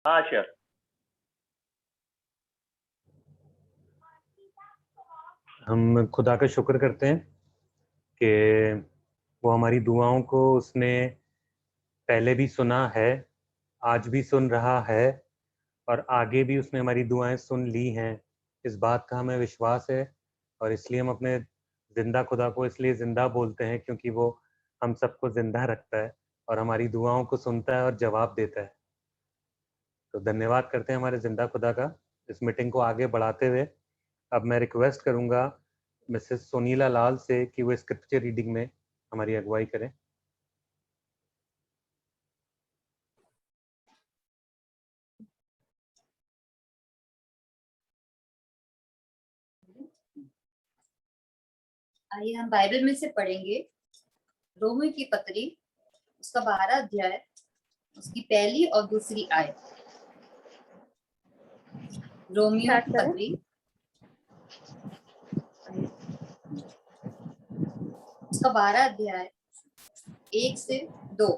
हाँ श्योर। हम खुदा का शुक्र करते हैं कि वो हमारी दुआओं को उसने पहले भी सुना है, आज भी सुन रहा है और आगे भी उसने हमारी दुआएं सुन ली हैं। इस बात का हमें विश्वास है और इसलिए हम अपने जिंदा खुदा को इसलिए जिंदा बोलते हैं क्योंकि वो हम सबको जिंदा रखता है और हमारी दुआओं को सुनता है और जवाब देता है। तो धन्यवाद करते हैं हमारे जिंदा खुदा का। इस मीटिंग को आगे बढ़ाते हुए अब मैं रिक्वेस्ट करूंगा मिसेस सोनीला लाल से कि वो स्क्रिप्चर रीडिंग में हमारी अगुवाई करें। आइए हम बाइबल में से पढ़ेंगे रोमियो की पत्री, उसका 12 अध्याय, उसकी पहली और दूसरी आयत। रोमियो की पत्री उसका 12 अध्याय 1 से 2।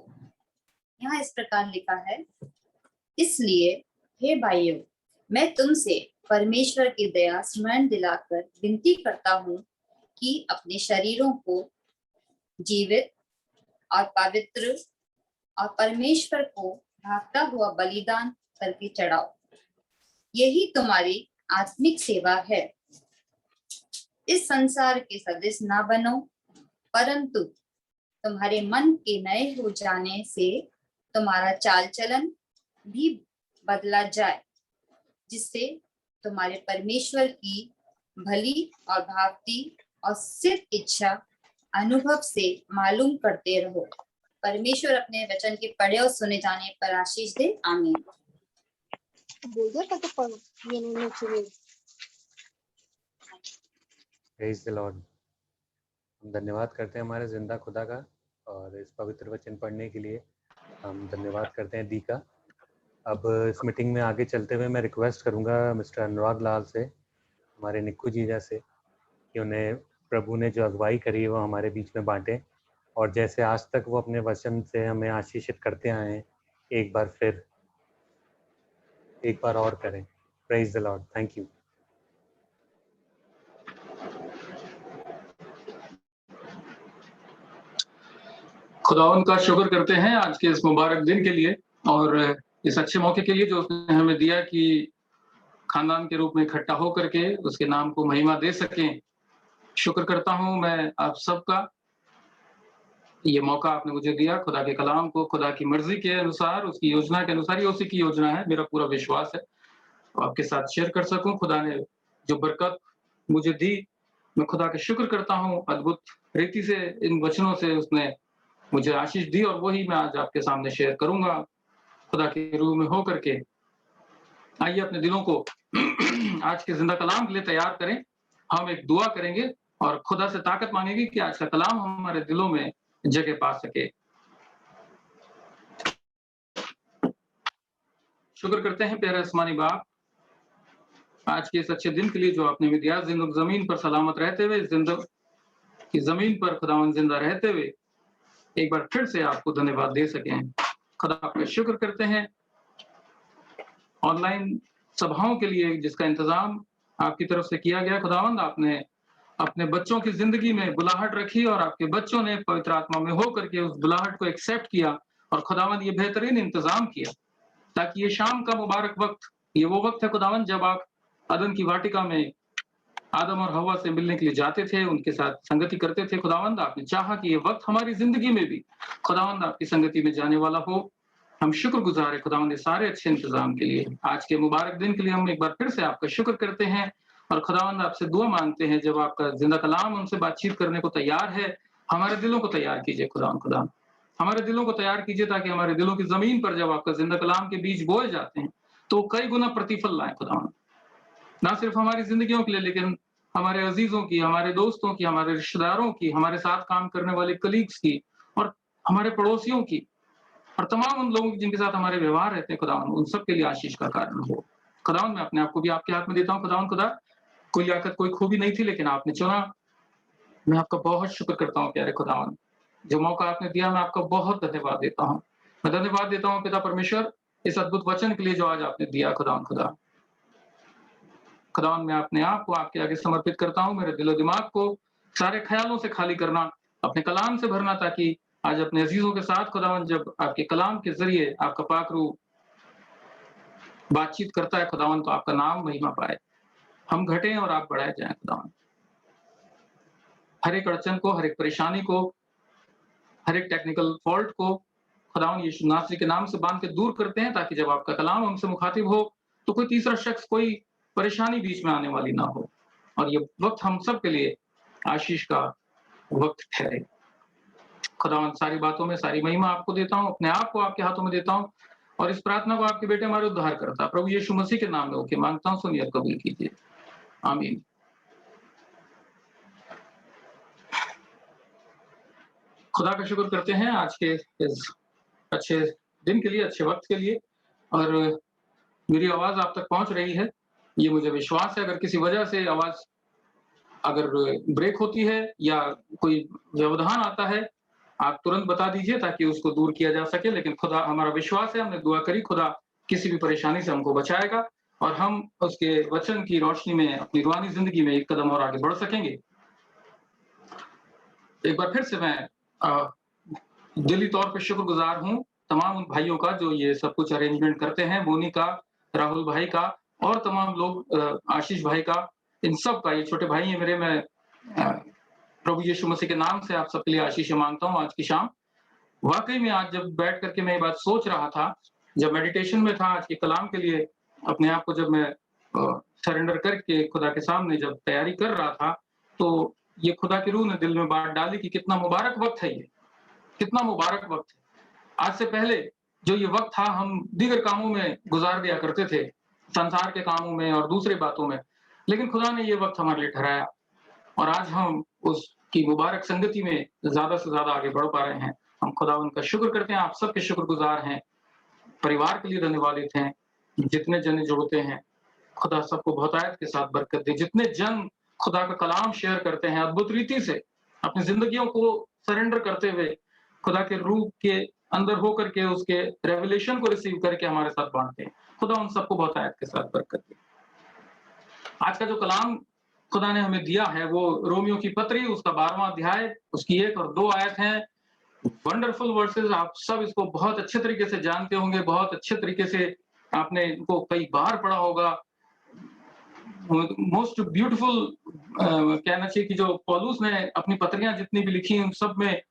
यहाँ इस प्रकार लिखा है, इसलिए हे भाइयों, मैं तुमसे परमेश्वर की दया स्मरण दिलाकर विनती करता हूँ कि अपने शरीरों को जीवित और पवित्र और परमेश्वर को भागता हुआ बलिदान करके चढ़ाओ। यही तुम्हारी आत्मिक सेवा है। इस संसार के सदृश ना बनो, परंतु तुम्हारे मन के नए हो जाने से तुम्हारा चाल चलन भी बदला जाए, जिससे तुम्हारे परमेश्वर की भली और भावती और सिद्ध इच्छा अनुभव से मालूम करते रहो। परमेश्वर अपने वचन के पढ़े और सुने जाने पर आशीष दे। आमीन। Praise the Lord. हम धन्यवाद करते हैं हमारे जिंदा खुदा का और इस पवित्र वचन पढ़ने के लिए हम धन्यवाद करते हैं दी का। अब इस मीटिंग में आगे चलते हुए मैं रिक्वेस्ट करूंगा मिस्टर अनुराग लाल से, हमारे निक्कू जीजा से, कि उन्हें प्रभु ने जो अगुवाई करी है वो हमारे बीच में बांटें और जैसे आज तक वो अपने वचन से हमें आशीषित करते आए हैं, एक बार और करें। Praise the Lord. Thank you. खुदावन का शुक्र करते हैं आज के इस मुबारक दिन के लिए और इस अच्छे मौके के लिए जो उसने हमें दिया कि खानदान के रूप में इकट्ठा होकर के उसके नाम को महिमा दे सकें। शुक्र करता हूं मैं आप सबका, ये मौका आपने मुझे दिया खुदा के कलाम को खुदा की मर्जी के अनुसार, उसकी योजना के अनुसार, ये उसी की योजना है, मेरा पूरा विश्वास है, तो आपके साथ शेयर कर सकूं। खुदा ने जो बरकत मुझे दी, मैं खुदा का शुक्र करता हूं। अद्भुत रीति से इन वचनों से उसने मुझे आशीष दी और वही मैं आज आपके सामने शेयर करूंगा खुदा के रूह में होकर के। आइए अपने दिलों को आज के जिंदा कलाम के लिए तैयार करें। हम एक दुआ करेंगे और खुदा से ताकत मांगेंगे कि आज का कलाम हमारे दिलों में जगह पा सके। शुक्र करते हैं प्यारे आसमानी बाप, आज के इस अच्छे दिन के लिए जो आपने हमें दिया। जमीन पर सलामत रहते हुए, जिंदगी की जमीन पर खुदावन जिंदा रहते हुए एक बार फिर से आपको धन्यवाद दे सकें। खुदा आपका शुक्र करते हैं ऑनलाइन सभाओं के लिए जिसका इंतजाम आपकी तरफ से किया गया। खुदावंद, आपने अपने बच्चों की जिंदगी में बुलाहट रखी और आपके बच्चों ने पवित्र आत्मा में होकर के उस बुलाहट को एक्सेप्ट किया और खुदावंद ये बेहतरीन इंतजाम किया ताकि ये शाम का मुबारक वक्त, ये वो वक्त है खुदावंद जब आप अदन की वाटिका में आदम और हवा से मिलने के लिए जाते थे, उनके साथ संगति करते थे। खुदावंद, आपने चाहा कि ये वक्त हमारी जिंदगी में भी खुदावंद आपकी संगति में जाने वाला हो। हम शुक्रगुजार है खुदावंद सारे अच्छे इंतजाम के लिए। आज के मुबारक दिन के लिए हम एक बार फिर से आपका शुक्र करते हैं और खुदावंद आपसे दुआ मांगते हैं, जब आपका जिंदा कलाम हमसे बातचीत करने को तैयार है, हमारे दिलों को तैयार कीजिए खुदा, हमारे दिलों को तैयार कीजिए ताकि हमारे दिलों की जमीन पर जब आपका जिंदा कलाम के बीज बोए जाते हैं तो कई गुना प्रतिफल लाए खुदावंद, ना सिर्फ हमारी जिंदगियों के लिए लेकिन हमारे अजीजों की, हमारे दोस्तों की, हमारे रिश्तेदारों की, हमारे साथ काम करने वाले कलीग्स की और हमारे पड़ोसियों की और तमाम उन लोगों की जिनके साथ हमारे व्यवहार रहते हैं खुदावन, उन सब के लिए आशीष का कारण हो। खुदावन, मैं अपने आप को भी आपके हाथ में देता हूँ खुदावन। खुदा, कोई लियाकत कोई खूबी नहीं थी लेकिन आपने चुना। मैं आपका बहुत शुक्र करता हूँ प्यारे खुदावन, जो मौका आपने दिया मैं आपका बहुत धन्यवाद देता हूँ। मैं धन्यवाद देता हूँ पिता परमेश्वर इस अद्भुत वचन के लिए जो आज आपने दिया खुदावन खुदा। खुदावन मैं अपने आप को आपके आगे समर्पित करता हूँ, मेरे दिलो दिमाग को सारे ख्यालों से खाली करना, अपने कलाम से भरना, ताकि आज अपने अजीजों के साथ खुदावन जब आपके कलाम के जरिए आपका पाक रूह बातचीत करता है खुदावन, तो आपका नाम महिमा पाए, हम घटें और आप बढ़ाए जाएं खुदावन। हर एक अड़चन को, हर एक परेशानी को, हर एक टेक्निकल फॉल्ट को खुदावन यीशु नासरी के नाम से बांध के दूर करते हैं, ताकि जब आपका कलाम हमसे मुखातिब हो तो कोई तीसरा शख्स, कोई परेशानी बीच में आने वाली ना हो, और ये वक्त हम सब के लिए आशीष का वक्त ठहरे। खुदावन सारी बातों में सारी महिमा आपको देता हूँ, अपने आप को आपके हाथों में देता हूँ, और इस प्रार्थना को आपके बेटे हमारे उद्धार करता प्रभु यीशु मसीह के नाम में होके मांगता हूँ, सुनिए कबूल कीजिए, आमीन। खुदा का शुक्र करते हैं आज के इस अच्छे दिन के लिए, अच्छे वक्त के लिए, और मेरी आवाज आप तक पहुंच रही है, ये मुझे विश्वास है। अगर किसी वजह से आवाज अगर ब्रेक होती है या कोई व्यवधान आता है, आप तुरंत बता दीजिए ताकि उसको दूर किया जा सके। लेकिन खुदा, हमारा विश्वास है, हमने दुआ करी, खुदा किसी भी परेशानी से हमको बचाएगा और हम उसके वचन की रोशनी में अपनी रूहानी जिंदगी में एक कदम और आगे बढ़ सकेंगे। एक बार फिर से मैं दिली तौर पे शुक्रगुजार हूँ तमाम उन भाइयों का जो ये सब कुछ अरेंजमेंट करते हैं, मोनी का, राहुल भाई का और तमाम लोग, आशीष भाई का, इन सब का। ये छोटे भाई हैं मेरे, मैं प्रभु यीशु मसीह के नाम से आप सबके लिए आशीष मांगता हूँ आज की शाम। वाकई में आज जब बैठ करके मैं ये बात सोच रहा था, जब मेडिटेशन में था आज के कलाम के लिए, अपने आप को जब मैं सरेंडर करके खुदा के सामने जब तैयारी कर रहा था, तो ये खुदा की रूह ने दिल में बात डाली कि कितना मुबारक वक्त है ये, कितना मुबारक वक्त है। आज से पहले जो ये वक्त था, हम दीगर कामों में गुजार दिया करते थे, संसार के कामों में और दूसरी बातों में, लेकिन खुदा ने ये वक्त हमारे लिए ठहराया और आज हम उसकी मुबारक संगति में ज्यादा से ज्यादा आगे बढ़ पा रहे हैं। हम खुदा उनका शुक्र करते हैं, आप सबके शुक्रगुजार हैं, परिवार के लिए धन्यवादित हैं, जितने जन जुड़ते हैं, खुदा सबको बहुतायत के साथ बरकत दे। जितने जन खुदा का कलाम शेयर करते हैं, अद्भुत रीति से अपनी जिंदगियों को सरेंडर करते हुए खुदा के रूह के अंदर होकर के उसके रेवलेशन को रिसीव करके हमारे साथ बांटते हैं, खुदा उन सबको बहुतायत के साथ बरकत दे। आज का जो कलाम खुदा ने हमें दिया है वो रोमियो की पत्री, उसका 12वां अध्याय, उसकी 1 और 2 आयत है। वंडरफुल वर्सेस, आप सब इसको बहुत अच्छे तरीके से जानते होंगे, बहुत अच्छे तरीके से आपने इनको कई बार पढ़ा होगा। मोस्ट ब्यूटीफुल कहना चाहिए कि जो पौलुस ने अपनी पत्रियां जितनी भी लिखी उन सब में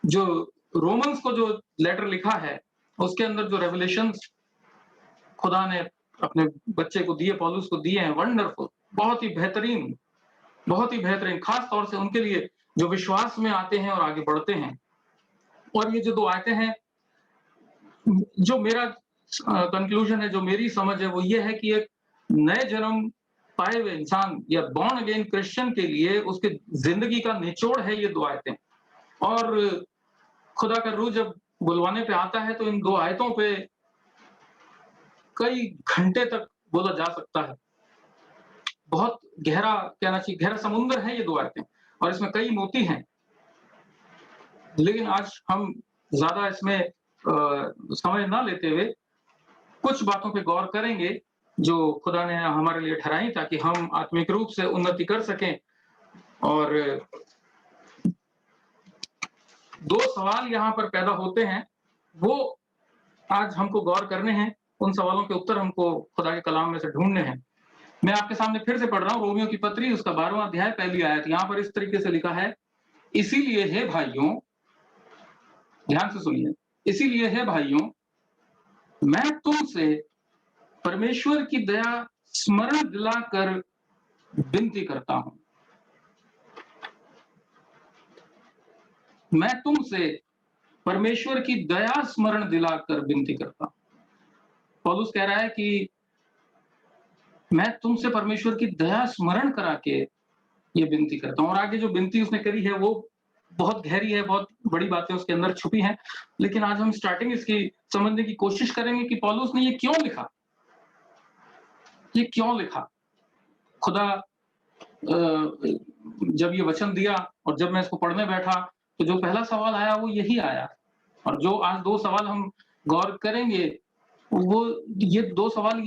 जो रोमन्स को जो लेटर लिखा है, उसके अंदर जो रेवलेशन खुदा ने अपने बच्चे को दिए, पौलुस को दिए हैं, वंडरफुल, बहुत ही बेहतरीन, बहुत ही बेहतरीन, खास तौर से उनके लिए जो विश्वास में आते हैं और आगे बढ़ते हैं। और ये जो 2 आयतें हैं, जो मेरा कंक्लूजन है, जो मेरी समझ है, वो ये है कि एक नए जन्म पाए हुए इंसान या बॉर्न अगेन क्रिश्चियन के लिए उसके जिंदगी का निचोड़ है ये 2 आयतें। और खुदा का रूह जब बुलवाने पे आता है तो इन 2 आयतों पे कई घंटे तक बोला जा सकता है। बहुत गहरा, कहना चाहिए गहरा समुद्र है ये 2 आयतें, और इसमें कई मोती हैं। लेकिन आज हम ज्यादा इसमें समय ना लेते हुए कुछ बातों पे गौर करेंगे जो खुदा ने हमारे लिए ठहराई, ताकि हम आत्मिक रूप से उन्नति कर सकें। और 2 सवाल यहाँ पर पैदा होते हैं, वो आज हमको गौर करने हैं, उन सवालों के उत्तर हमको खुदा के कलाम में से ढूंढने हैं। मैं आपके सामने फिर से पढ़ रहा हूँ, रोमियो की पत्री, उसका 12वां अध्याय, पहली आयत। यहाँ पर इस तरीके से लिखा है, इसीलिए हे भाइयों, ध्यान से सुनिए, इसीलिए हे भाइयों, मैं तुमसे परमेश्वर की दया स्मरण दिलाकर विनती करता हूं। मैं तुमसे परमेश्वर की दया स्मरण दिलाकर विनती करता हूं। पौलुस कह रहा है कि मैं तुमसे परमेश्वर की दया स्मरण करा के ये विनती करता हूं। और आगे जो विनती उसने करी है वो बहुत गहरी है, बहुत बड़ी बातें उसके अंदर छुपी हैं। लेकिन आज हम स्टार्टिंग इसकी समझने की कोशिश करेंगे कि पौलुस ने ये क्यों लिखा, ये क्यों लिखा। खुदा जब ये वचन दिया और जब मैं इसको पढ़ने बैठा तो जो पहला सवाल आया वो यही आया, और जो आज 2 सवाल हम गौर करेंगे वो ये दो सवाल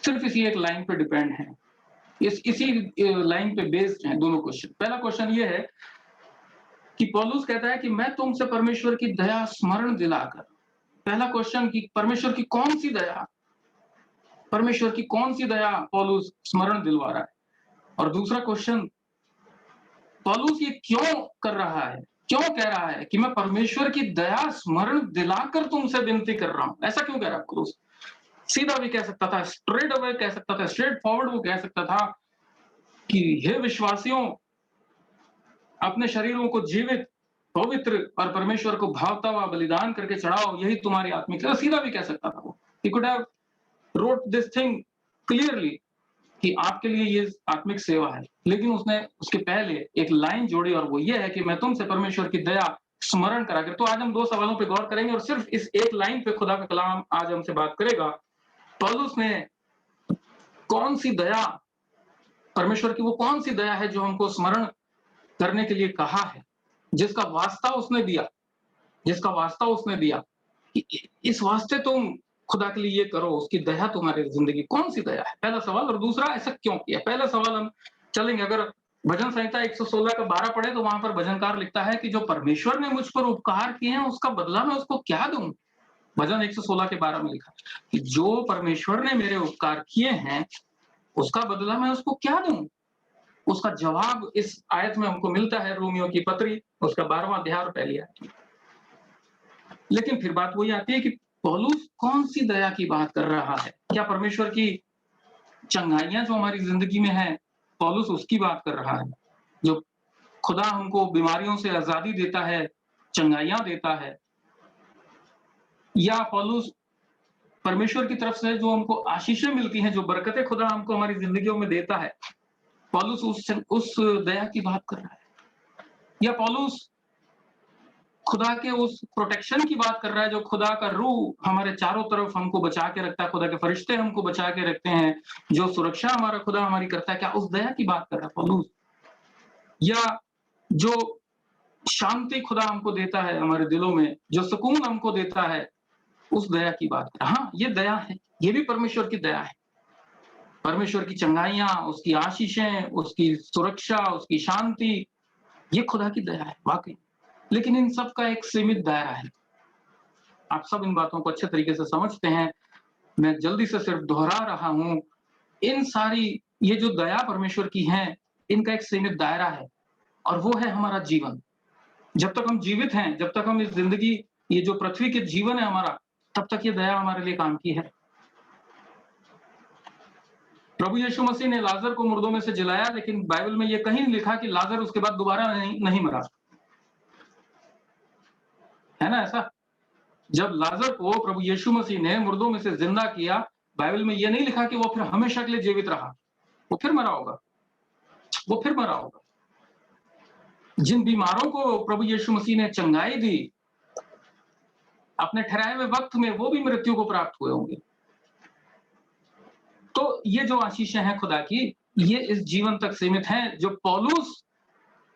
सिर्फ इसी एक लाइन पे डिपेंड है, इसी लाइन पे बेस्ड हैं दोनों क्वेश्चन। पहला क्वेश्चन ये है कि पौलुस कहता है कि मैं तुमसे परमेश्वर की दया स्मरण दिलाकर, पहला क्वेश्चन कि परमेश्वर की कौन सी दया, परमेश्वर की कौन सी दया पौलुस स्मरण दिलवा रहा है। और दूसरा क्वेश्चन, पौलुस ये क्यों कर रहा है, क्यों कह रहा है कि मैं परमेश्वर की दया स्मरण दिलाकर तुमसे विनती कर रहा हूं, ऐसा क्यों कह रहा है पौलुस। सीधा भी कह सकता था, स्ट्रेट अवे कह सकता था, स्ट्रेट फॉरवर्ड वो कह सकता था कि हे विश्वासियों, अपने शरीरों को जीवित, पवित्र और परमेश्वर को भावता हुआ बलिदान करके चढ़ाओ, यही तुम्हारी आत्मिक सेवा। सीधा भी कह सकता था वो। He could have wrote this thing clearly कि आपके लिए ये आत्मिक सेवा है, लेकिन उसने उसके पहले एक लाइन जोड़ी और वो ये है कि मैं तुमसे परमेश्वर की दया स्मरण करा कर। तो आज हम दो सवालों पे गौर करेंगे और सिर्फ इस एक लाइन पे खुदा का कलाम आज हमसे बात करेगा। पौलुस ने कौन सी दया, परमेश्वर की वो कौन सी दया है जो हमको स्मरण करने के लिए कहा है, जिसका वास्ता उसने दिया, जिसका वास्ता उसने दिया कि इस वास्ते तुम खुदा के लिए ये करो, उसकी दया तुम्हारी जिंदगी, कौन सी दया है, पहला सवाल। और दूसरा, ऐसा क्यों किया। पहला सवाल हम चलेंगे, अगर भजन संहिता 116 का 12 पढ़े तो वहां पर भजनकार लिखता है कि जो परमेश्वर ने मुझ पर उपकार किए हैं उसका बदला मैं उसको क्या दूं। भजन 116 के 12 में लिखा कि जो परमेश्वर ने मेरे उपकार किए हैं उसका बदला मैं उसको क्या दूं। उसका जवाब इस आयत में हमको मिलता है, रोमियो की पत्री उसका 12वां अध्याय और पहली आयत। लेकिन फिर बात वही आती है कि पौलुस कौन सी दया की बात कर रहा है। क्या परमेश्वर की चंगाइयां जो हमारी जिंदगी में है, पौलुस उसकी बात कर रहा है। जो खुदा हमको बीमारियों से आजादी देता है, चंगाइयां देता है, या पौलुस परमेश्वर की तरफ से जो हमको आशीषें मिलती हैं, जो बरकतें खुदा हमको हमारी जिंदगियों में देता है, पौलुस उस दया की बात कर रहा है। या पौलुस खुदा के उस प्रोटेक्शन की बात कर रहा है, जो खुदा का रूह हमारे चारों तरफ हमको बचा के रखता है, खुदा के फरिश्ते हमको बचा के रखते हैं, जो सुरक्षा हमारा खुदा हमारी करता है, क्या उस दया की बात कर रहा है पौलुस। या जो शांति खुदा हमको देता है हमारे दिलों में, जो सुकून हमको देता है, उस दया की बात कर। हाँ, ये दया है, ये भी परमेश्वर की दया है। परमेश्वर की चंगाइयां, उसकी आशीषें, उसकी सुरक्षा, उसकी शांति, ये खुदा की दया है वाकई। लेकिन इन सब का एक सीमित दायरा है। आप सब इन बातों को अच्छे तरीके से समझते हैं, मैं जल्दी से सिर्फ दोहरा रहा हूं। इन सारी ये जो दया परमेश्वर की है, इनका एक सीमित दायरा है और वो है हमारा जीवन। जब तक हम जीवित हैं, जब तक हम इस जिंदगी, ये जो पृथ्वी के जीवन है हमारा, तब तक ये दया हमारे लिए काम की है। प्रभु यीशु मसीह ने लाजर को मुर्दों में से जिलाया, लेकिन बाइबल में ये कहीं लिखा कि लाजर उसके बाद दोबारा नहीं मरा, है ना ऐसा। जब लाजर को प्रभु यीशु मसीह ने मुर्दों में से जिंदा किया, बाइबल में यह नहीं लिखा कि वो फिर हमेशा के लिए जीवित रहा, वो फिर मरा होगा, वो फिर मरा होगा। जिन बीमारों को प्रभु यीशु मसीह ने चंगाई दी अपने ठहराए हुए वक्त में, वो भी मृत्यु को प्राप्त हुए होंगे। तो ये जो आशीषें हैं खुदा की, ये इस जीवन तक सीमित हैं। जो पौलुस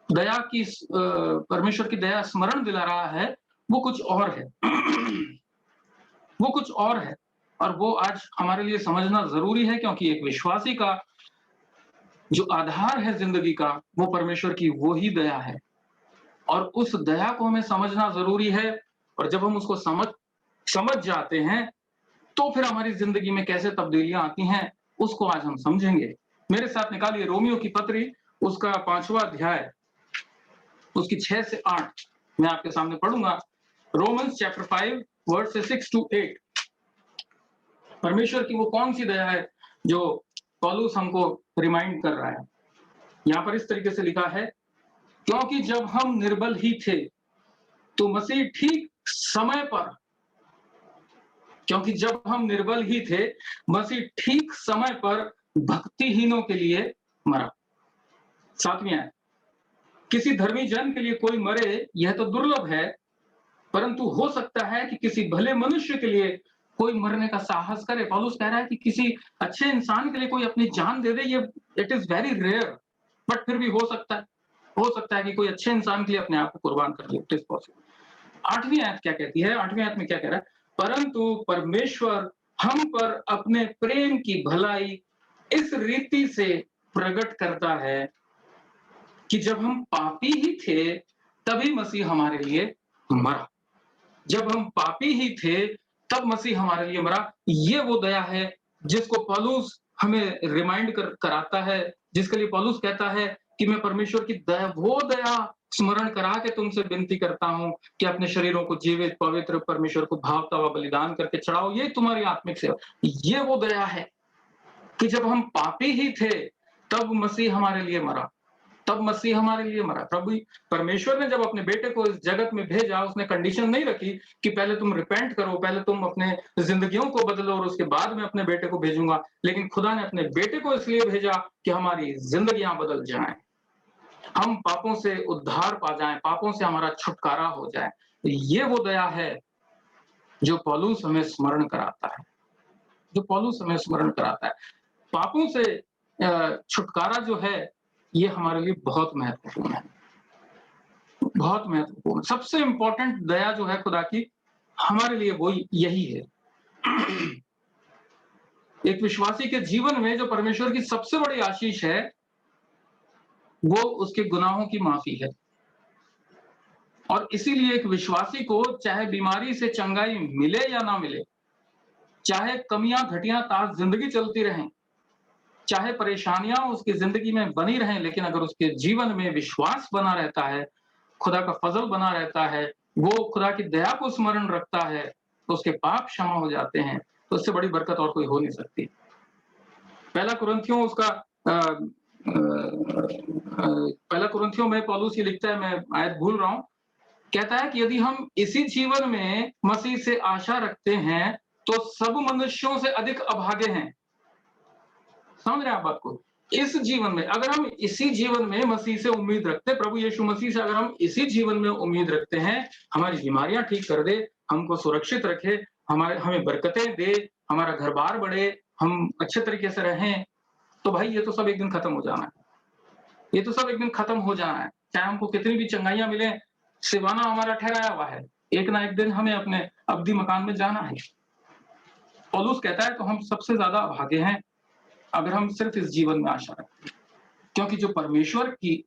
दया की, परमेश्वर की दया स्मरण दिला रहा है, वो कुछ और है। वो कुछ और है और वो आज हमारे लिए समझना जरूरी है, क्योंकि एक विश्वासी का जो आधार है जिंदगी का, वो परमेश्वर की वो ही दया है और उस दया को हमें समझना जरूरी है। और जब हम उसको समझ जाते हैं, तो फिर हमारी जिंदगी में कैसे तब्दीलियां आती हैं, उसको आज हम समझेंगे। मेरे साथ निकालिए रोमियो की पत्री, उसका 5वां अध्याय, उसकी 6 से 8 मैं आपके सामने पढ़ूंगा। रोमन्स चैप्टर 5 वर्ड से 6 to 8। परमेश्वर की वो कौन सी दया है जो पौलुस हमको रिमाइंड कर रहा है। यहां पर इस तरीके से लिखा है, क्योंकि जब हम निर्बल ही थे तो मसीह ठीक समय पर, क्योंकि जब हम निर्बल ही थे मसीह ठीक समय पर भक्तिहीनों के लिए मरा। 7वीं आयत, किसी धर्मी जन के लिए कोई मरे यह तो दुर्लभ है, परंतु हो सकता है कि किसी भले मनुष्य के लिए कोई मरने का साहस करे। पौलुस कह रहा है कि किसी अच्छे इंसान के लिए कोई अपनी जान दे दे, ये it is very rare, but फिर भी हो सकता है कि कोई अच्छे इंसान के लिए अपने आप को कुर्बान कर दे। It is possible. 8वीं आयत क्या कहती है, 8वीं आयत में क्या कह रहा है, परंतु परमेश्वर हम पर अपने प्रेम की भलाई इस रीति से प्रकट करता है कि जब हम पापी ही थे तभी मसीह हमारे लिए मरा। जब हम पापी ही थे तब मसीह हमारे लिए मरा। ये वो दया है जिसको पौलुस हमें रिमाइंड कराता है, जिसके लिए पौलुस कहता है कि मैं परमेश्वर की दया स्मरण करा के तुमसे विनती करता हूं कि अपने शरीरों को जीवित पवित्र परमेश्वर को भावता हुआ बलिदान करके चढ़ाओ, ये तुम्हारी आत्मिक सेवा। ये वो दया है कि जब हम पापी ही थे तब मसीह हमारे लिए मरा, तब मसीह हमारे लिए मरा। प्रभु परमेश्वर ने जब अपने बेटे को इस जगत में भेजा, उसने कंडीशन नहीं रखी कि पहले तुम रिपेंट करो, पहले तुम अपने जिंदगियों को बदलो और उसके बाद मैं अपने बेटे को भेजूंगा। लेकिन खुदा ने अपने बेटे को इसलिए भेजा कि हमारी जिंदगियां बदल जाएं, हम पापों से उद्धार पा जाएं, पापों से हमारा छुटकारा हो जाए। ये वो दया है जो पौलुस हमें स्मरण कराता है, जो पौलुस हमें स्मरण कराता है। पापों से छुटकारा जो है ये हमारे लिए बहुत महत्वपूर्ण है, बहुत महत्वपूर्ण। सबसे इंपॉर्टेंट दया जो है खुदा की हमारे लिए वो यही है। एक विश्वासी के जीवन में जो परमेश्वर की सबसे बड़ी आशीष है वो उसके गुनाहों की माफी है। और इसीलिए एक विश्वासी को चाहे बीमारी से चंगाई मिले या ना मिले, चाहे कमियां घटियां ताज जिंदगी चलती रहें, चाहे परेशानियां उसकी जिंदगी में बनी रहें, लेकिन अगर उसके जीवन में विश्वास बना रहता है, खुदा का फजल बना रहता है, वो खुदा की दया को स्मरण रखता है, तो उसके पाप क्षमा हो जाते हैं। तो उससे बड़ी बरकत और कोई हो नहीं सकती। पहला कुरिन्थियों में पौलुस ये लिखता है, मैं आयत भूल रहा हूं, कहता है कि यदि हम इसी जीवन में मसीह से आशा रखते हैं तो सब मनुष्यों से अधिक अभागे हैं। समझ रहे हैं आप बात को? इस जीवन में अगर हम इसी जीवन में मसीह से उम्मीद रखते, प्रभु यीशु मसीह से अगर हम इसी जीवन में उम्मीद रखते हैं, हमारी बीमारियां ठीक कर दे, हमको सुरक्षित रखे, हमें बरकतें दे, हमारा घर बार बढ़े, हम अच्छे तरीके से रहें, तो भाई ये तो सब एक दिन खत्म हो जाना है। ये तो सब एक दिन खत्म हो जाना है। चाहे हमको कितनी भी चंगाइयां मिले, सिवाना हमारा ठहराया हुआ है, एक ना एक दिन हमें अपने अब्दी मकान में जाना है। पौलुस कहता है तो हम सबसे ज्यादा अभागे हैं अगर हम सिर्फ इस जीवन में आशा रखते हैं, क्योंकि जो परमेश्वर की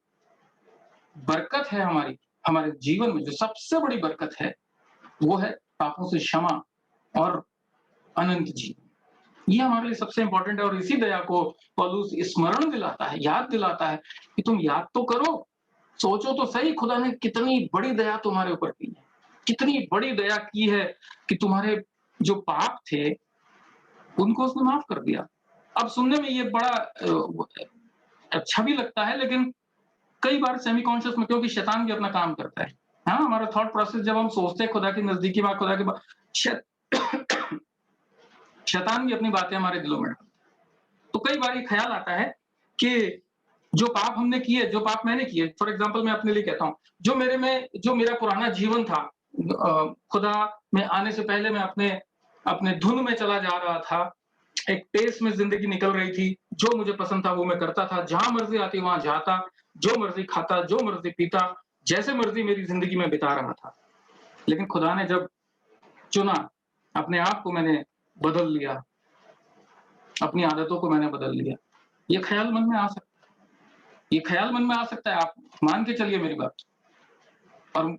बरकत है हमारे जीवन में, जो सबसे बड़ी बरकत है वो है पापों से क्षमा और अनंत जीवन। ये हमारे लिए सबसे इंपॉर्टेंट है। और इसी दया को पौलुस स्मरण दिलाता है, याद दिलाता है कि तुम याद तो करो, सोचो तो सही, खुदा ने कितनी बड़ी दया तुम्हारे ऊपर की है, कितनी बड़ी दया की है कि तुम्हारे जो पाप थे उनको उसने माफ कर दिया। अब सुनने में ये बड़ा अच्छा भी लगता है, लेकिन कई बार सेमी कॉन्शियस में, क्योंकि शैतान भी अपना काम करता है, हाँ, हमारा थॉट प्रोसेस जब हम सोचते हैं खुदा की नजदीकी बात, खुदा की शैतान भी अपनी बातें हमारे दिलों में डालता है। तो कई बार ये ख्याल आता है कि जो पाप हमने किए, जो पाप मैंने किए, फॉर एग्जाम्पल मैं अपने लिए कहता हूँ, जो मेरा पुराना जीवन था, खुदा में आने से पहले मैं अपने धुन में चला जा रहा था, एक पेस में जिंदगी निकल रही थी, जो मुझे पसंद था वो मैं करता था, जहां मर्जी आती वहां जाता, जो मर्जी खाता, जो मर्जी पीता, जैसे मर्जी मेरी जिंदगी में बिता रहा था। लेकिन खुदा ने जब चुना, अपने आप को मैंने बदल लिया, अपनी आदतों को मैंने बदल लिया। ये ख्याल मन में आ सकता है, ये ख्याल मन में आ सकता है, आप मान के चलिए मेरी बात। और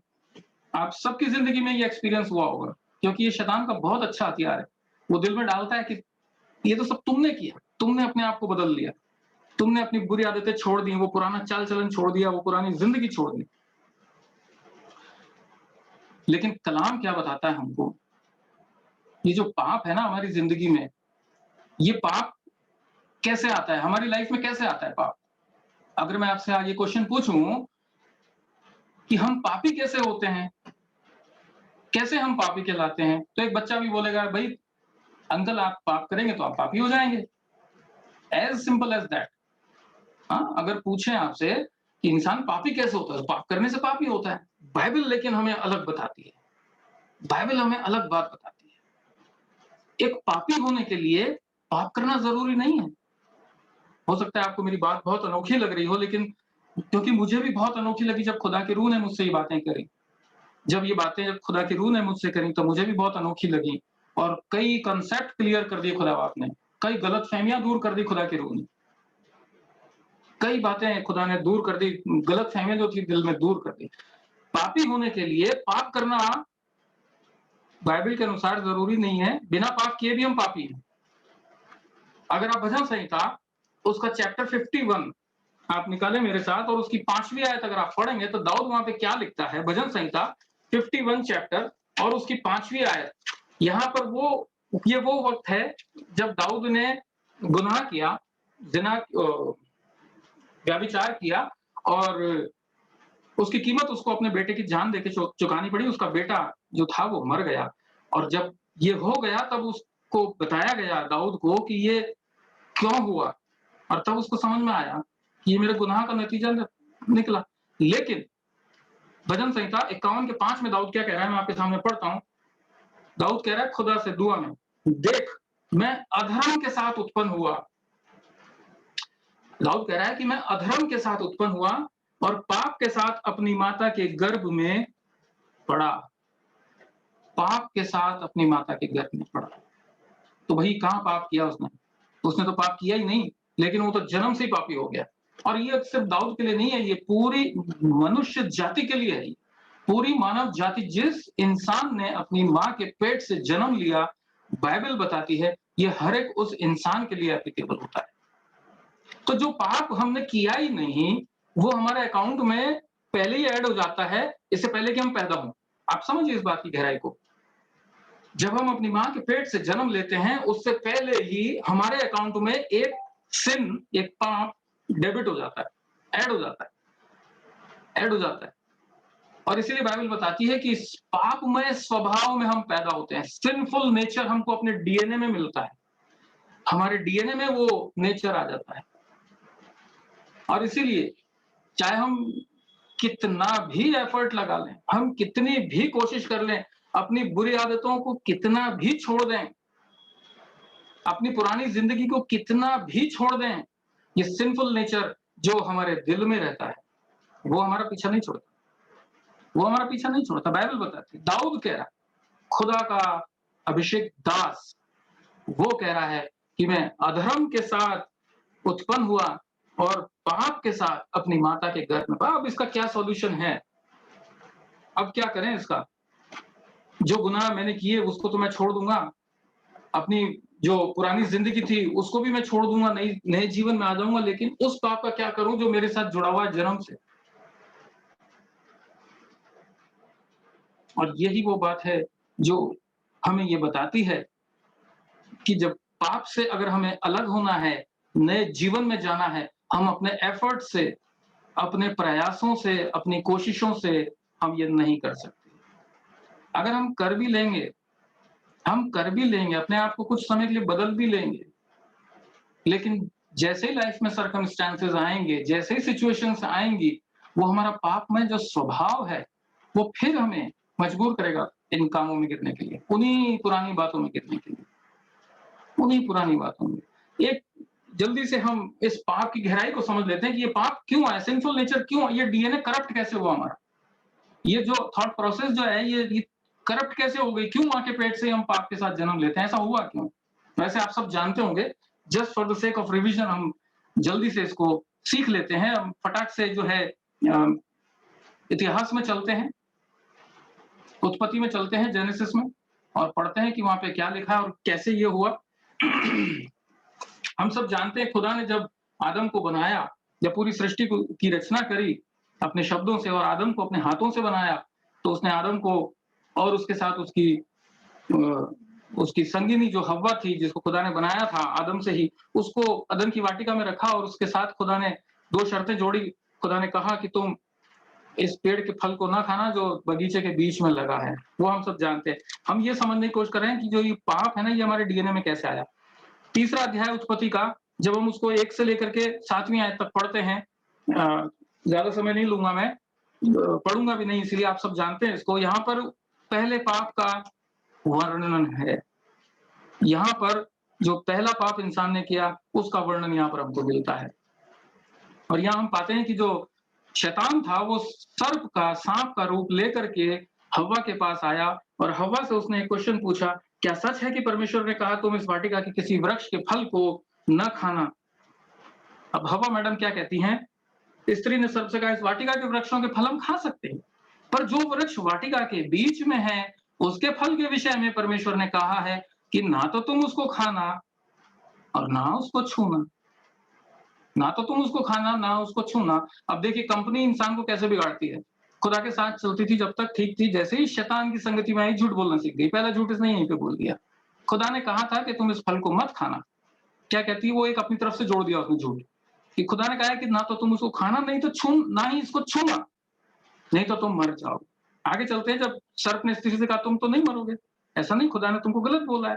आप सबकी जिंदगी में ये एक्सपीरियंस हुआ होगा, क्योंकि ये शैतान का बहुत अच्छा हथियार है। वो दिल में डालता है कि ये तो सब तुमने किया, तुमने अपने आप को बदल लिया, तुमने अपनी बुरी आदतें छोड़ दी, वो पुराना चाल चलन छोड़ दिया, वो पुरानी जिंदगी छोड़ दी। लेकिन कलाम क्या बताता है हमको, ये जो पाप है ना हमारी जिंदगी में, ये पाप कैसे आता है, हमारी लाइफ में कैसे आता है पाप? अगर मैं आपसे आज ये क्वेश्चन पूछूं कि हम पापी कैसे होते हैं, कैसे हम पापी कहलाते हैं, तो एक बच्चा भी बोलेगा, भाई अंकल आप पाप करेंगे तो आप पापी हो जाएंगे, एज सिंपल एज दैट। हाँ, अगर पूछें आपसे कि इंसान पापी कैसे होता है, पाप करने से पापी होता है। बाइबल लेकिन हमें अलग बताती है, बाइबल हमें अलग बात बताती है। एक पापी होने के लिए पाप करना जरूरी नहीं है। हो सकता है आपको मेरी बात बहुत अनोखी लग रही हो, लेकिन क्योंकि मुझे भी बहुत अनोखी लगी जब खुदा के रूह ने मुझसे ये बातें करी। जब ये बातें जब खुदा की रूह ने मुझसे करी तो मुझे भी बहुत अनोखी लगी और कई कंसेप्ट क्लियर कर दिए खुदा बाप ने, कई गलतफहमियां दूर कर दी खुदा की रूह ने, कई बातें खुदा ने दूर कर दी, गलतफहमियां जो थी दिल में दूर कर दी। पापी होने के लिए पाप करना बाइबल के अनुसार जरूरी नहीं है, बिना पाप किए भी हम पापी हैं। अगर आप भजन संहिता उसका चैप्टर 51 आप निकालें मेरे साथ और उसकी 5वीं आयत अगर आप पढ़ेंगे तो दाऊद वहां पे क्या लिखता है, भजन संहिता 51 चैप्टर और उसकी 5वीं आयत। यहाँ पर ये वो वक्त है जब दाऊद ने गुनाह किया, जिना व्यभिचार किया और उसकी कीमत उसको अपने बेटे की जान देके चुकानी पड़ी। उसका बेटा जो था वो मर गया और जब ये हो गया तब उसको बताया गया दाऊद को कि ये क्यों हुआ और तब उसको समझ में आया कि ये मेरे गुनाह का नतीजा निकला। लेकिन भजन संहिता 51 के 5 में दाऊद क्या कह रहा है, मैं आपके सामने पढ़ता हूं। दाऊद कह रहा है खुदा से दुआ में, देख मैं अधर्म के साथ उत्पन्न हुआ। दाऊद कह रहा है कि मैं अधर्म के साथ उत्पन्न हुआ और पाप के साथ अपनी माता के गर्भ में पड़ा। पाप के साथ अपनी माता के गर्भ में पड़ा। तो वही कहां पाप किया उसने तो पाप किया ही नहीं, लेकिन वो तो जन्म से ही पापी हो गया। और ये सिर्फ दाऊद के लिए नहीं है, ये पूरी मनुष्य जाति के लिए है। पूरी मानव जाति, जिस इंसान ने अपनी मां के पेट से जन्म लिया, बाइबल बताती है ये हर एक उस इंसान के लिए एप्लीकेबल होता है। तो जो पाप हमने किया ही नहीं वो हमारे अकाउंट में पहले ही ऐड हो जाता है, इससे पहले कि हम पैदा हों। आप समझिए इस बात की गहराई को। जब हम अपनी मां के पेट से जन्म लेते हैं उससे पहले ही हमारे अकाउंट में एक सिन, एक पाप डेबिट हो जाता है, ऐड हो जाता है। और इसीलिए बाइबल बताती है कि इस पापमय स्वभाव में हम पैदा होते हैं। सिनफुल नेचर हमको अपने डीएनए में मिलता है, हमारे डीएनए में वो नेचर आ जाता है। और इसीलिए चाहे हम कितना भी एफर्ट लगा लें, हम कितनी भी कोशिश कर लें, अपनी बुरी आदतों को कितना भी छोड़ दें, अपनी पुरानी जिंदगी को कितना भी छोड़ दें, ये सिंफुल नेचर जो हमारे दिल में रहता है वो हमारा पीछा नहीं छोड़ता। बाइबल बताती है, दाऊद कह रहा, खुदा का अभिषेक दास वो कह रहा है कि मैं अधर्म के साथ उत्पन्न हुआ और पाप के साथ अपनी माता के गर्भ में। अब इसका क्या सॉल्यूशन है? अब क्या करें इसका? जो गुनाह मैंने किए उसको तो मैं छोड़ दूंगा, अपनी जो पुरानी जिंदगी थी उसको भी मैं छोड़ दूंगा, नए जीवन में आ जाऊंगा, लेकिन उस पाप का क्या करूं जो मेरे साथ जुड़ा हुआ है जन्म से। और यही वो बात है जो हमें ये बताती है कि जब पाप से अगर हमें अलग होना है, नए जीवन में जाना है, हम अपने एफर्ट से, अपने प्रयासों से, अपनी कोशिशों से हम ये नहीं कर सकते। अगर हम कर भी लेंगे, अपने आप को कुछ समय के लिए बदल भी लेंगे, लेकिन जैसे ही लाइफ में सर्कमस्टेंसेस आएंगे, जैसे ही सिचुएशंस आएंगी, वो हमारा पापमय जो स्वभाव है वो फिर हमें मजबूर करेगा इन कामों में गिरने के लिए, उन्हीं पुरानी बातों में गिरने के लिए, उन्हीं पुरानी बातों में। एक जल्दी से हम इस पाप की गहराई को समझ लेते हैं कि ये पाप क्यों आया, सिंफुल नेचर क्यों, ये डीएनए करप्ट कैसे हुआ हमारा, ये जो थॉट प्रोसेस जो है ये करप्ट कैसे हो गई, क्यों मां के पेट से हम पाप के साथ जन्म लेते हैं, ऐसा हुआ क्यों? वैसे आप सब जानते होंगे, just for the sake of revision हम जल्दी से इसको सीख लेते हैं। हम फटाक से जो है इतिहास में चलते हैं, उत्पत्ति में चलते हैं, जेनेसिस में, और पढ़ते हैं कि वहां पे क्या लिखा है और कैसे ये हुआ। हम सब जानते हैं खुदा ने जब आदम को बनाया, जब पूरी सृष्टि की रचना करी अपने शब्दों से और आदम को अपने हाथों से बनाया, तो उसने आदम को और उसके साथ उसकी संगिनी जो हव्वा थी, जिसको खुदा ने बनाया था आदम से ही, उसको अदन की वाटिका में रखा और उसके साथ खुदा ने 2 शर्तें जोड़ी। खुदा ने कहा कि तुम इस पेड़ के फल को ना खाना जो बगीचे के बीच में लगा है। वो हम सब जानते हैं। हम ये समझने की कोशिश कर रहे हैं कि जो ये पाप है ना, ये हमारे डीएनए में कैसे आया। 3रा अध्याय उत्पत्ति का, जब हम उसको 1 से लेकर के 7वीं आयत तक पढ़ते हैं, ज्यादा समय नहीं लूंगा मैं, पढ़ूंगा भी नहीं, इसलिए आप सब जानते हैं इसको। यहाँ पर पहले पाप का वर्णन है, यहाँ पर जो पहला पाप इंसान ने किया उसका वर्णन यहाँ पर हमको मिलता है। और यहाँ हम पाते हैं कि जो शैतान था वो सर्प का, सांप का रूप लेकर के हव्वा के पास आया और हव्वा से उसने एक क्वेश्चन पूछा, क्या सच है कि परमेश्वर ने कहा तुम इस वाटिका के किसी वृक्ष के फल को न खाना? अब हव्वा मैडम क्या कहती हैं? स्त्री ने सर्प से कहा, इस वाटिका के वृक्षों के फल हम खा सकते हैं, पर जो वृक्ष वाटिका के बीच में है उसके फल के विषय में परमेश्वर ने कहा है कि ना तो तुम उसको खाना और ना उसको छूना। ना तो तुम उसको खाना, ना उसको छूना। अब देखिए कंपनी इंसान को कैसे बिगाड़ती है। खुदा के साथ चलती थी जब तक ठीक थी, जैसे ही शैतान की संगति में आई झूठ बोलना सीख गई। पहला झूठ इसने यहीं पे बोल दिया। खुदा ने कहा था कि तुम इस फल को मत खाना। क्या कहती है वो, एक अपनी तरफ से जोड़ दिया उसने झूठ कि खुदा ने कहा है कि ना तो तुम उसको खाना, नहीं तो ना ही इसको छूना, नहीं तो तुम मर जाओगे। आगे चलते हैं, जब सर्प ने स्त्री से कहा तुम तो नहीं मरोगे, ऐसा नहीं, खुदा ने तुमको गलत बोला है,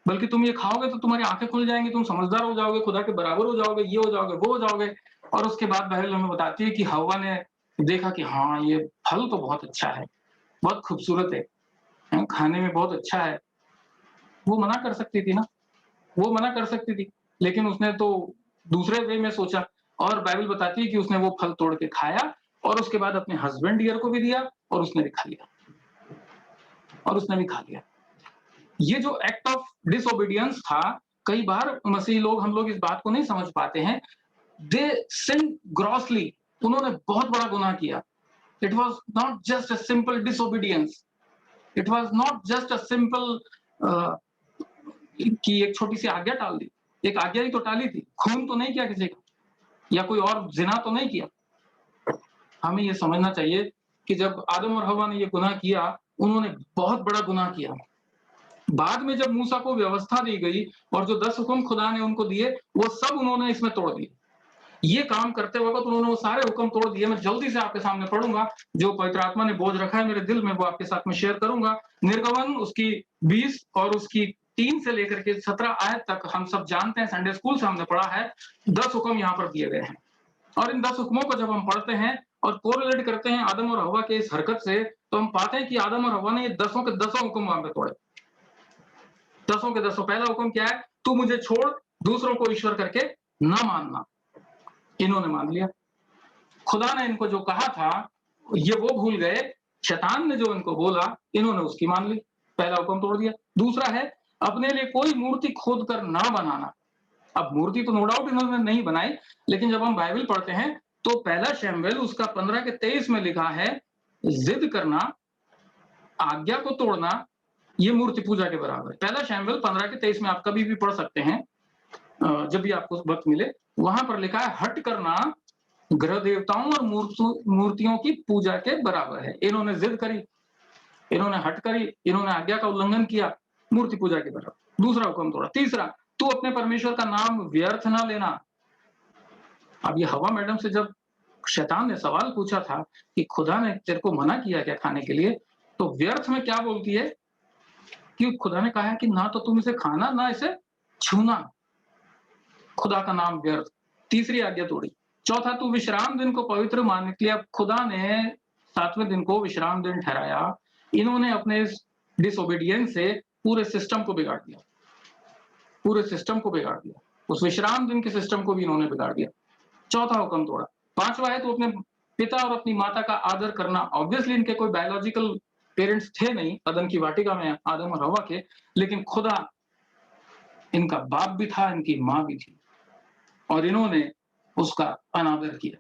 बल्कि तुम ये खाओगे तो तुम्हारी आंखें खुल जाएंगी, तुम समझदार हो जाओगे, खुदा के बराबर हो जाओगे, ये हो जाओगे, वो हो जाओगे। और उसके बाद बाइबल हमें बताती है कि हव्वा ने देखा कि हाँ ये फल तो बहुत अच्छा है, बहुत खूबसूरत है, खाने में बहुत अच्छा है। वो मना कर सकती थी ना, वो मना कर सकती थी, लेकिन उसने तो दूसरे वे में सोचा। और बाइबल बताती है कि उसने वो फल तोड़ के खाया और उसके बाद अपने हस्बैंड डियर को भी दिया और उसने भी खा लिया, और उसने भी खा लिया। ये जो एक्ट ऑफ डिसोबीडियंस था, कई बार मसीही लोग, हम लोग इस बात को नहीं समझ पाते हैं। दे सिन ग्रॉसली, उन्होंने बहुत बड़ा गुनाह किया। It was not just a simple disobedience, it was not just a simple कि एक छोटी सी आज्ञा टाल दी, एक आज्ञा ही तो टाली थी, खून तो नहीं किया किसी का, या कोई और जिना तो नहीं किया। हमें ये समझना चाहिए कि जब आदम और हव्वा ने ये गुनाह किया, उन्होंने बहुत बड़ा गुनाह किया। बाद में जब मूसा को व्यवस्था दी गई और जो 10 हुक्म खुदा ने उनको दिए, वो सब उन्होंने इसमें तोड़ दिए। ये काम करते वक्त उन्होंने वो सारे हुक्म तोड़ दिए। मैं जल्दी से आपके सामने पढ़ूंगा, जो पवित्र आत्मा ने बोझ रखा है मेरे दिल में, वो आपके साथ में शेयर करूंगा। निर्गमन उसकी 20 और उसकी 3 से लेकर के 17 आयत तक हम सब जानते हैं, संडे स्कूल से हमने पढ़ा है। 10 हुक्म यहाँ पर दिए गए हैं, और इन 10 हुक्मों को जब हम पढ़ते हैं और कोरिलेट करते हैं आदम और हव्वा के इस हरकत से, तो हम पाते हैं कि आदम और हव्वा ने ये 10 के 10 हुक्म वहां पे तोड़े। 10 के 10। पहला हुक्म क्या है? तू मुझे छोड़, दूसरों को ईश्वर करके ना मानना। इन्होंने मान लिया। खुदा ने इनको जो कहा था ये वो भूल गए, शैतान ने जो इनको बोला इन्होंने उसकी मान ली, पहला हुक्म तोड़ दिया। दूसरा है अपने लिए कोई मूर्ति खोद कर ना बनाना। अब मूर्ति तो नो डाउट इन्होंने नहीं बनाई, लेकिन जब हम बाइबल पढ़ते हैं तो पहला शमूएल उसका 15 के 23 में लिखा है, जिद करना, आज्ञा को तोड़ना, ये मूर्ति पूजा के बराबर है। पहला शमूएल 15 के 23 में आप कभी भी पढ़ सकते हैं, जब भी आपको वक्त मिले। वहां पर लिखा है हट करना ग्रह देवताओं और मूर्तियों की पूजा के बराबर है। इन्होंने जिद करी, इन्होंने हट करी, इन्होंने आज्ञा का उल्लंघन किया, मूर्ति पूजा के बराबर। दूसरा हुक्म तोड़ा। तीसरा, तू अपने परमेश्वर का नाम व्यर्थ ना लेना। अब ये हवा मैडम से जब शैतान ने सवाल पूछा था कि खुदा ने तेरे को मना किया क्या खाने के लिए, तो व्यर्थ में क्या बोलती है कि खुदा ने कहा है कि ना तो तुम इसे खाना, ना इसे छूना। खुदा का नाम व्यर्थ। तीसरी आज्ञा तोड़ी। चौथा, तू विश्राम दिन को पवित्र मानने के लिए, अब खुदा ने 7वें दिन को विश्राम दिन ठहराया। इन्होंने अपने इस डिसोबीडियंस से पूरे सिस्टम को बिगाड़ दिया, पूरे सिस्टम को बिगाड़ दिया। उस विश्राम दिन के सिस्टम को भी इन्होंने बिगाड़ दिया। चौथा हुक्म तोड़ा। पांचवा है तो अपने पिता और अपनी माता का आदर करना। ऑब्वियसली इनके कोई बायोलॉजिकल पेरेंट्स थे नहीं अदन की वाटिका में, आदम और हवा के, लेकिन खुदा इनका बाप भी था, इनकी मां भी थी, और इन्होंने उसका अनादर किया।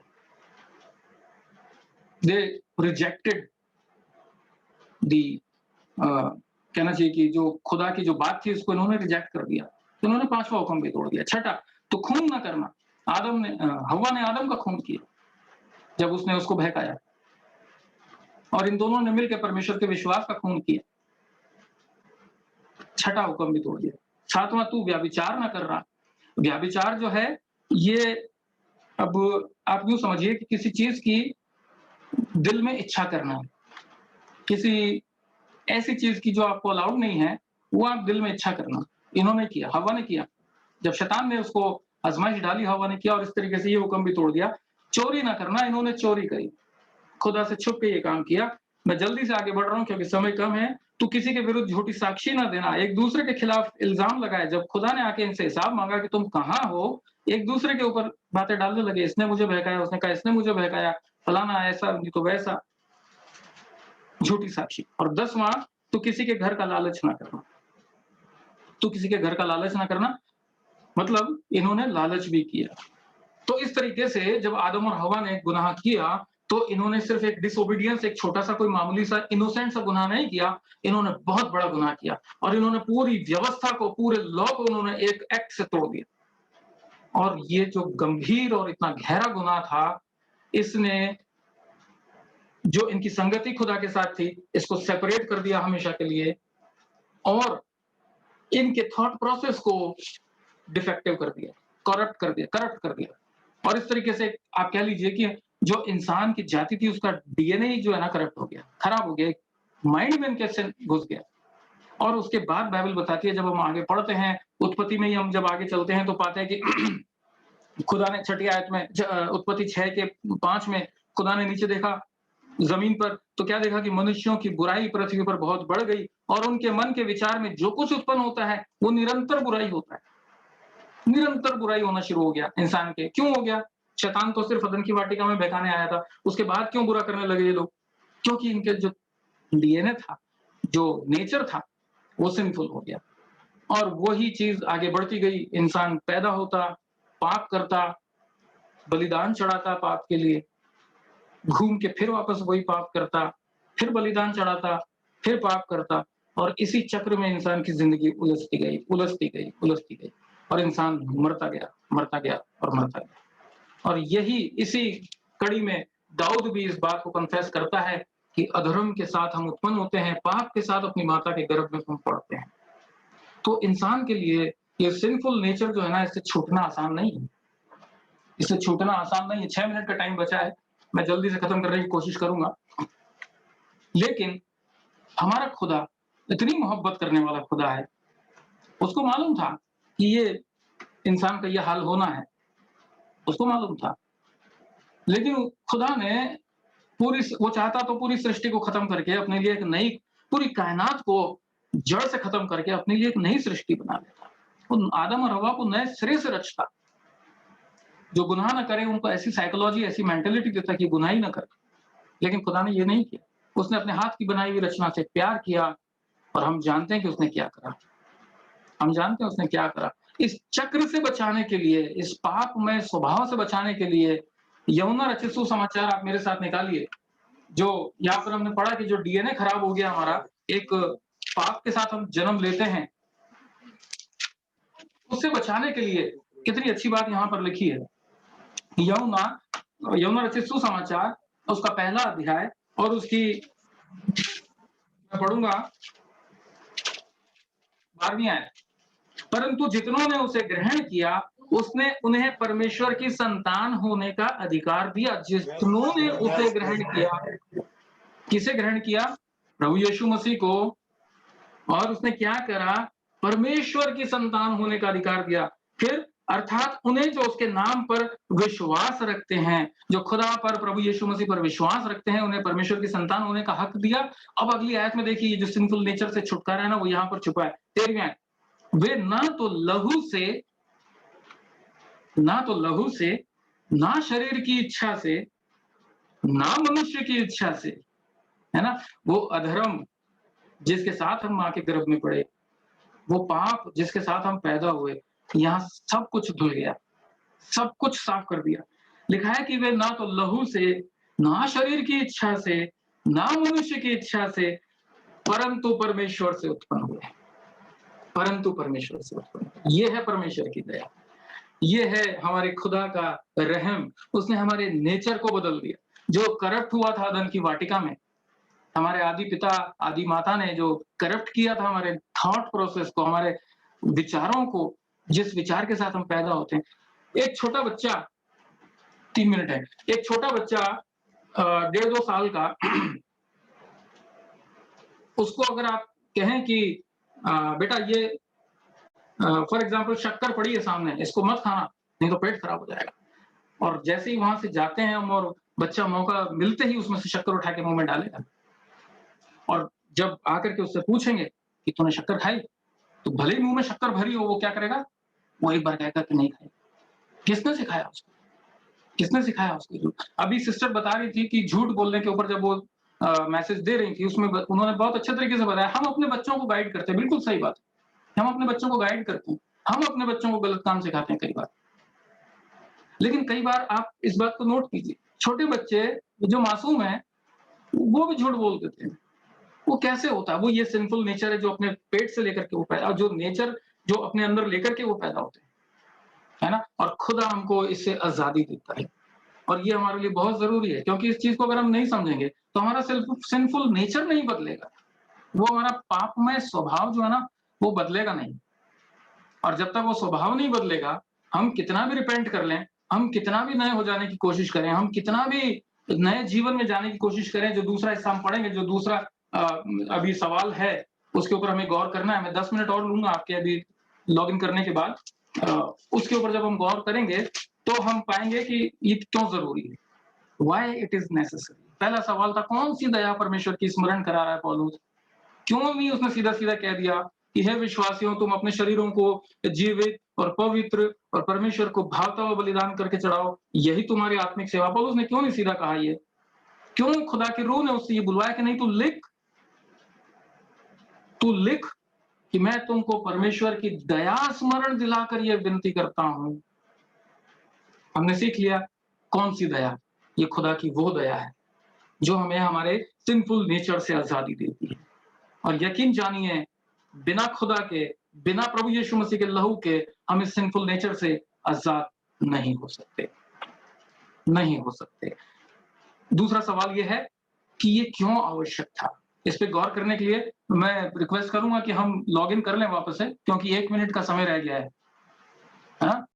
दे रिजेक्टेड दी, कहना चाहिए कि जो खुदा की जो बात थी उसको इन्होंने रिजेक्ट कर दिया। तो इन्होंने पांचवा हुक्म भी तोड़ दिया। छठा, तो खून ना करना। हवा ने आदम का खून किया जब उसने उसको बहकाया, और इन दोनों ने मिलकर परमेश्वर के विश्वास का खून किया। छठा हुक्म भी तोड़ दिया। सातवां, तू व्यभिचार ना कर रहा। व्यभिचार जो है ये, अब आप यूं समझिए कि किसी चीज की दिल में इच्छा करना है, किसी ऐसी चीज की जो आपको अलाउड नहीं है, वो आप दिल में इच्छा करना। इन्होंने किया, हवा ने किया। जब शैतान ने उसको आजमाइश डाली, हवा ने किया, और इस तरीके से ये हुक्म भी तोड़ दिया। चोरी ना करना, इन्होंने चोरी करी, खुदा से छुप के ये काम किया। मैं जल्दी से आगे बढ़ रहा हूं क्योंकि समय कम है। तू किसी के विरुद्ध झूठी साक्षी ना देना, एक दूसरे के खिलाफ इल्जाम लगाए। जब खुदा ने आके इनसे हिसाब मांगा कि तुम कहां हो, एक दूसरे के ऊपर बातें डालने लगे, इसने मुझे बहकाया, उसने कहा इसने मुझे बहकाया, फलाना ऐसा नहीं तो वैसा। झूठी साक्षी। और 10वां, तो किसी के घर का लालच ना करना। तो किसी के घर का लालच ना करना, मतलब इन्होंने लालच भी किया। तो इस तरीके से जब आदम और हवा ने गुनाह किया, तो इन्होंने सिर्फ एक डिसोबीडियंस, एक छोटा-सा कोई मामूली सा इनोसेंट सा गुनाह नहीं किया, इन्होंने बहुत बड़ा गुनाह किया और इन्होंने पूरी व्यवस्था को, पूरे लॉ को उन्होंने एक एक्ट से तोड़ दिया। और ये जो गंभीर और इतना गहरा गुनाह था, इसने जो इनकी संगति खुदा के साथ थी, इसको सेपरेट कर दिया हमेशा के लिए और इनके थॉट प्रोसेस को डिफेक्टिव कर दिया, करप्ट कर दिया। और इस तरीके से आप कह लीजिए कि जो इंसान की जाति थी, उसका डीएनए जो है ना करप्ट हो गया, खराब हो गया, माइंड में इनके से घुस गया। और उसके बाद बाइबल बताती है, जब हम आगे पढ़ते हैं, उत्पत्ति में ही हम जब आगे चलते हैं तो पाते हैं कि खुदा ने 6ठी आयत में, उत्पत्ति 6 के 5 में खुदा ने नीचे देखा जमीन पर, तो क्या देखा कि मनुष्यों की बुराई पृथ्वी पर बहुत बढ़ गई और उनके मन के विचार में जो कुछ उत्पन्न होता है वो निरंतर बुराई होता है। निरंतर बुराई होना शुरू हो गया इंसान के। क्यों हो गया? शैतान तो सिर्फ अदन की वाटिका में बहकाने आया था, उसके बाद क्यों बुरा करने लगे ये लोग? क्योंकि इनके जो डीएनए था, जो नेचर था, वो सिंफुल हो गया। और वही चीज आगे बढ़ती गई, इंसान पैदा होता, पाप करता, बलिदान चढ़ाता पाप के लिए, घूम के फिर वापस वही पाप करता, फिर बलिदान चढ़ाता, फिर पाप करता, और इसी चक्र में इंसान की जिंदगी उलझती गई और इंसान मरता गया और मरता गया। और यही इसी कड़ी में दाऊद भी इस बात को कन्फेस करता है कि अधर्म के साथ हम उत्पन्न होते हैं, पाप के साथ अपनी माता के गर्भ में हम पड़ते हैं। तो इंसान के लिए ये सिंफुल नेचर जो है ना, इससे छूटना आसान नहीं है। इससे छूटना आसान नहीं है। 6 मिनट का टाइम बचा है, मैं जल्दी से खत्म करने की कोशिश करूंगा। लेकिन हमारा खुदा इतनी मोहब्बत करने वाला खुदा है, उसको मालूम था कि ये इंसान का ये हाल होना है, उसको मालूम था। लेकिन खुदा ने वो चाहता तो पूरी सृष्टि को खत्म करके अपने लिए एक नई, पूरी कायनात को जड़ से खत्म करके अपने लिए एक नई सृष्टि बना लेता। वो आदम और हवा को नए सिरे से रचता, जो गुनाह ना करे उनको ऐसी साइकोलॉजी, ऐसी मेंटालिटी देता कि गुनाह ही ना करे। लेकिन खुदा ने ये नहीं किया। उसने अपने हाथ की बनाई हुई रचना से प्यार किया और हम जानते हैं कि उसने क्या करा। हम जानते हैं उसने क्या करा। इस चक्र से बचाने के लिए, इस पापमय स्वभाव से बचाने के लिए, यूहन्ना रचित सुसमाचार आप मेरे साथ निकालिए। जो यहाँ पर हमने पढ़ा कि जो डीएनए खराब हो गया हमारा, एक पाप के साथ हम जन्म लेते हैं, उससे बचाने के लिए कितनी अच्छी बात यहाँ पर लिखी है। यूहन्ना रचित सुसमाचार, उसका पहला अध्याय और उसकी, मैं पढ़ूंगा 12वीं आयत। परंतु जितनों ने उसे ग्रहण किया, उसने उन्हें परमेश्वर की संतान होने का अधिकार दिया। जितनों ने उसे ग्रहण किया, किसे ग्रहण किया? प्रभु यीशु मसीह को। और उसने क्या करा? परमेश्वर की संतान होने का अधिकार दिया। फिर अर्थात उन्हें जो उसके नाम पर विश्वास रखते हैं, जो खुदा पर, प्रभु यीशु मसीह पर विश्वास रखते हैं, उन्हें परमेश्वर की संतान होने का हक दिया। अब अगली आयत में देखिए, जो सिंफुल नेचर से छुटकारा है ना, वो यहाँ पर छुपा है। 13वीं आयत, वे ना तो लहू से, ना शरीर की इच्छा से, ना मनुष्य की इच्छा से, है ना, वो अधर्म जिसके साथ हम माँ के गर्भ में पड़े, वो पाप जिसके साथ हम पैदा हुए, यहाँ सब कुछ धुल गया, सब कुछ साफ कर दिया। लिखा है कि वे ना तो लहू से, ना शरीर की इच्छा से, ना मनुष्य की इच्छा से, परंतु परमेश्वर से उत्पन्न हुए। परंतु परमेश्वर से उत्पन्न। ये है परमेश्वर की दया, ये है हमारे खुदा का रहम। उसने हमारे नेचर को बदल दिया। जो करप्ट हुआ था अदन की वाटिका में, हमारे आदि पिता, आदि माता ने जो करप्ट किया था हमारे थॉट प्रोसेस को, हमारे विचारों को, जिस विचार के साथ हम पैदा होते हैं। एक छोटा बच्चा, 3 मिनट है, एक छोटा बच्चा 1.5-2 साल का, उसको अगर आप कहें कि बेटा ये फॉर एग्जाम्पल शक्कर पड़ी है सामने, इसको मत खाना नहीं तो पेट खराब हो जाएगा, और जैसे ही वहां से जाते हैं हम और बच्चा मौका मिलते ही उसमें से शक्कर उठा के मुंह में डालेगा, और जब आकर के उससे पूछेंगे कि तूने शक्कर खाई, तो भले ही मुंह में शक्कर भरी हो, वो क्या करेगा? वो एक बार कहेगा कि नहीं खाई। किसने सिखाया उसको? किसने सिखाया उसको? अभी सिस्टर बता रही थी कि झूठ बोलने के ऊपर जब वो मैसेज दे रही थी, उसमें उन्होंने बहुत अच्छे तरीके से बताया, हम अपने बच्चों को गाइड करते हैं, बिल्कुल सही बात है, हम अपने बच्चों को गाइड करते हैं, हम अपने बच्चों को गलत काम सिखाते हैं कई बार। लेकिन कई बार आप इस बात को नोट कीजिए, छोटे बच्चे जो मासूम हैं, वो भी झूठ बोल देते हैं। वो कैसे होता है? वो ये सिंफुल नेचर है जो अपने पेट से लेकर के वो पैदा, जो नेचर जो अपने अंदर लेकर के वो पैदा होते हैं, है ना? और खुदा हमको इससे आज़ादी देता है और ये हमारे लिए बहुत ज़रूरी है, क्योंकि इस चीज़ को अगर हम नहीं समझेंगे, तो हमारा सिंफुल नेचर नहीं बदलेगा। वो हमारा पापमय स्वभाव जो है ना, वो बदलेगा नहीं। और जब तक वो स्वभाव नहीं बदलेगा, हम कितना भी रिपेंट कर लें, हम कितना भी नए हो जाने की कोशिश करें, हम कितना भी नए जीवन में जाने की कोशिश करें, जो दूसरा हिस्सा हम पढ़ेंगे, जो दूसरा अभी सवाल है, उसके ऊपर हमें गौर करना है। मैं 10 मिनट और लूँगा आपके अभी लॉगिन करने के बाद। उसके ऊपर जब हम गौर करेंगे, तो हम पाएँगे कि ये क्यों ज़रूरी है। Why it is necessary. पहला सवाल था, कौन-सी दया परमेश्वर की स्मरण करा रहा है पौलुस? क्यों नहीं उसने सीधा-सीधा कह दिया कि हे विश्वासियों, तुम अपने शरीरों को जीवित और पवित्र और परमेश्वर को भावता हुआ बलिदान करके चढ़ाओ, यही तुम्हारी आत्मिक सेवा। पौलुस ने क्यों नहीं सीधा कहा ये? क्यों खुदा की रूह ने उससे ये बुलवाया कि नहीं तू लिख कि मैं तुमको परमेश्वर की दया स्मरण दिलाकर ये विनती करता हूं। हमने सीख लिया कौन सी दया? ये खुदा की वो दया है जो हमें हमारे सिंफुल नेचर से आजादी देती है। और यकीन जानिए, बिना खुदा के, बिना प्रभु यीशु मसीह के लहू के, हम इस सिंफुल नेचर से आजाद नहीं हो सकते, नहीं हो सकते। दूसरा सवाल यह है कि ये क्यों आवश्यक था? इस पे गौर करने के लिए मैं रिक्वेस्ट करूंगा कि हम लॉगिन कर लें वापस से, क्योंकि 1 मिनट का समय रह गया है ना?